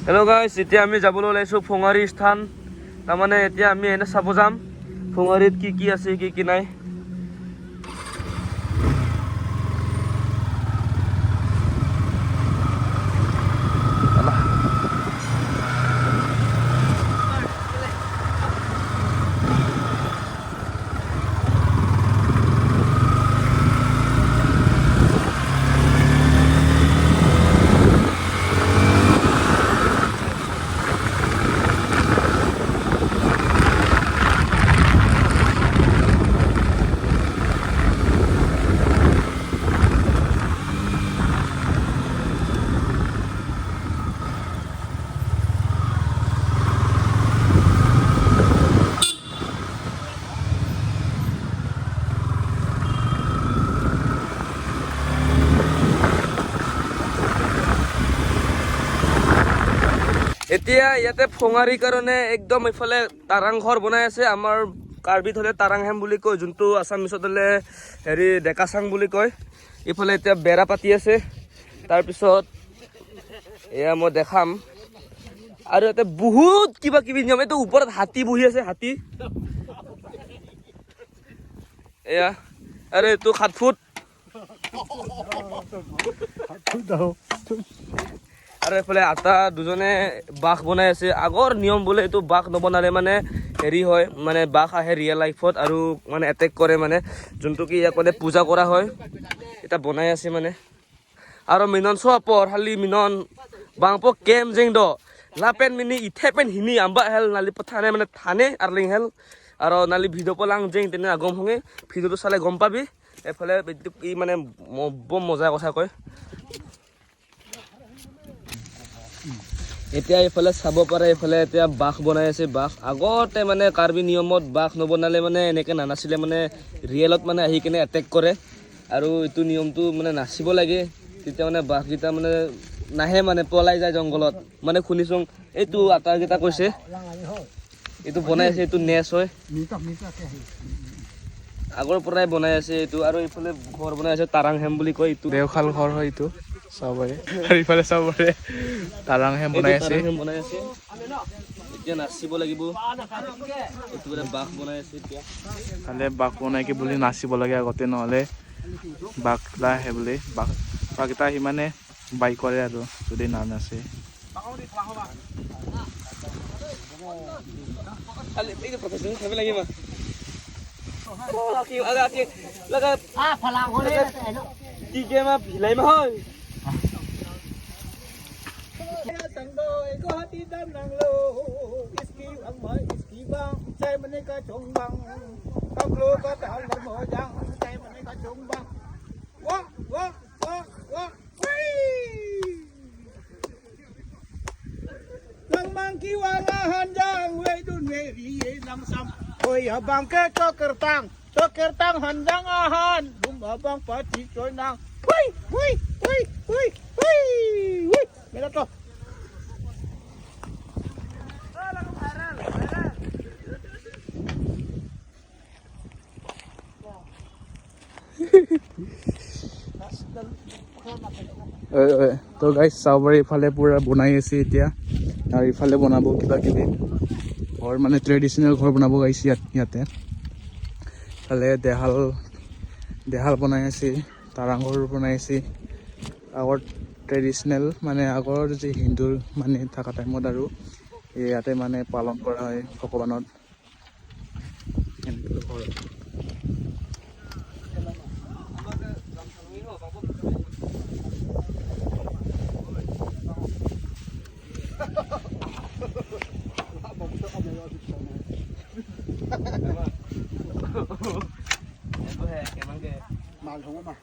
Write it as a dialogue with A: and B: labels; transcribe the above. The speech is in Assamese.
A: হেল্ল' গাইছ, এতিয়া আমি যাবলৈ ওলাইছোঁ ফোঙাৰী স্থান। তাৰমানে এতিয়া আমি এনে চাব যাম ফোঙাৰীত কি কি আছে কি কি নাই। এতিয়া ইয়াতে ফোঙাৰীৰ কাৰণে একদম এইফালে তাৰাং ঘৰ বনাই আছে। আমাৰ কাৰ্বিত হ'লে তাৰাং হেম বুলি কয়, যোনটো আছামিছত হ'লে হেৰি ডেকাচাং বুলি কয়। এইফালে এতিয়া বেৰা পাতি আছে। তাৰপিছত এয়া মই দেখাম আৰু ইয়াতে বহুত কিবা কিবি নিয়ম। এইটো ওপৰত হাতী বহি আছে, হাতী এয়া। আৰু এইটো 7 ফুট আৰু এইফালে আটা দুজনে বাঘ বনাই আছে। আগৰ নিয়ম বোলে এইটো বাঘ নবনালে মানে হেৰি হয়, মানে বাঘ আহে ৰিয়েল লাইফত আৰু মানে এটেক কৰে, মানে যোনটো কি ইয়াক মানে পূজা কৰা হয়। এটা বনাই আছে মানে। আৰু মিনন চোৱা পৰ হালি মিনন বাংপ কেম জেং দ লাপেন মিনি ইথেপেন হিনি আম্বা হেল নালি পথানে মানে থানে আৰ্লিং হেল আৰু নালি ভিডিঅ' পলাং জেং তেনে আগম হঙে ভিডিঅ'টো চালে গম পাবি। এফালে ই মানে বৰ মজা কথা কয়। এতিয়া এইফালে চাব পাৰে, এইফালে এতিয়া বাঘ বনাই আছে। বাঘ আগতে মানে কাৰ্বি নিয়মত বাঘ নবনালে মানে এনেকৈ নানাছিলে, মানে ৰিয়েলত মানে আহি কিনে এটেক কৰে। আৰু এইটো নিয়মটো মানে নাচিব লাগে, তেতিয়া মানে বাঘকেইটা মানে নাহে, মানে পলাই যায় জংঘলত। মানে শুনিছোঁ এইটো আটাকেইটা কৈছে এইটো বনাই আছে, এইটো নেচ হয়, আগৰ পৰাই বনাই আছে এইটো। আৰু এইফালে ঘৰ বনাই আছে, তাৰাং হেম বুলি কয়। এইটো
B: দেওশাল ঘৰ হয় এইটো চাবৰে, আৰু ইফালে চাবৰে তাৰাং হেম বনাই আছে।
A: এতিয়া নাচিব লাগিব। এইটো বোলে বাঘ বনাই আছে এতিয়া।
B: খালে বাঘ বনাইকে বুলি নাচিব লাগে আগতে, নহ'লে বাঘটা আহে বুলি। বাঘটা সিমানে বাই কৰে আৰু যদি নানাচে।
C: Oi abang ke cokertang handang ahan bum abang pati coinang hui hui hui hui hui hui mera to
B: তো গাইজ চাবৰে ইফালে পুৰা বনাই আছে এতিয়া, আৰু ইফালে বনাব কিবা কিবি ঘৰ, মানে ট্ৰেডিশ্যনেল ঘৰ বনাব গাইছে ইয়াতে। ইফালে দেহাল বনাই আছে, তাৰাং ঘৰ বনাই আছে। আগৰ ট্ৰেডিশ্যনেল মানে আগৰ যি হিন্দুৰ মানে থকা টাইমত আৰু ইয়াতে মানে পালন কৰা হয় ভগৱানত।
C: mal